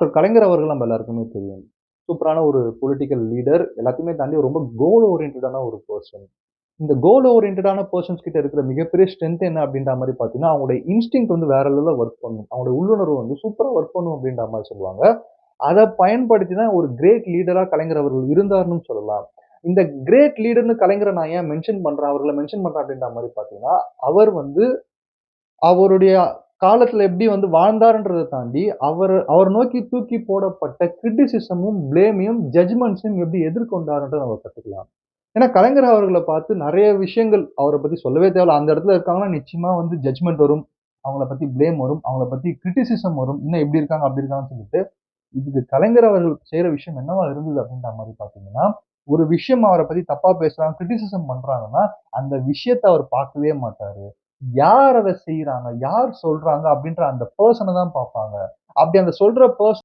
Doctor கலைஞர் அவர்கள் நம்ம எல்லாருக்குமே தெரியும். சூப்பரான ஒரு பொலிட்டிக்கல் லீடர். எல்லாத்தையுமே தாண்டி ரொம்ப கோல் ஓரியன்டடான ஒரு பெர்சன். இந்த கோல் ஓரியன்டடான பெர்சன்ஸ் கிட்ட இருக்கிற மிகப்பெரிய ஸ்ட்ரென்த் என்ன அப்படின்ற மாரி பார்த்தீங்கன்னா, அவங்களுடைய இன்ஸ்டிங்க்ட் வந்து வேற லெவல்ல வொர்க் பண்ணும். அவங்களுடைய உள்ளுணர்வு வந்து சூப்பரா வொர்க் பண்ணும் அப்படின்ற மாரி சொல்லுவாங்க. அத பயன்படுத்தி தான் ஒரு கிரேட் லீடரா கலைஞர் அவர்கள் இருந்தார்ன்னு சொல்லலாம். இந்த கிரேட் லீடர்ன்னு கலைஞர நான் ஏன் மென்ஷன் பண்றேன், அவர்கள மென்ஷன் பண்றேன் அப்படின்ற மாரி பார்த்தீங்கன்னா, அவர் வந்து அவருடைய காலத்துல எப்படி வந்து வாழ்ந்தார்ன்றத தாண்டி, அவர் நோக்கி தூக்கி போடப்பட்ட கிரிட்டிசிசமும், பிளேமையும், ஜட்ஜ்மெண்ட்ஸையும் எப்படி எதிர்கொண்டார்ன்றத நம்ம கத்துக்கலாம். ஏன்னா, கலைஞர் அவர்கள பார்த்து நெறைய விஷயங்கள் அவர பத்தி சொல்லவே தேவையில்ல. அந்த இடத்துல இருக்காங்கன்னா, நிச்சயமா வந்து ஜட்ஜ்மெண்ட் வரும். அவங்கள பத்தி பிளேம் வரும். அவங்கள பத்தி கிரிட்டிசிசம் வரும். என்ன இப்படி இருக்காங்க, அப்படி இருக்காங்கன்னு சொல்லிட்டு. இதுக்கு கலைஞர் அவர்கள் செய்ற விஷயம் என்னவா இருந்தது அப்படின்ற மாரி பார்த்தீங்கன்னா, ஒரு விஷயம் அவர பத்தி தப்பா பேசுறாங்க, கிரிட்டிசிசம் பண்றாங்கன்னா, அந்த விஷயத்த அவர் பார்க்கவே மாட்டாரு. யார் அத செய்றாங்க? யார் சொல்றாங்க? அப்படின்ற அந்த பெர்சன தான் பார்ப்பாங்க. அப்படி அந்த சொல்ற பெர்சன்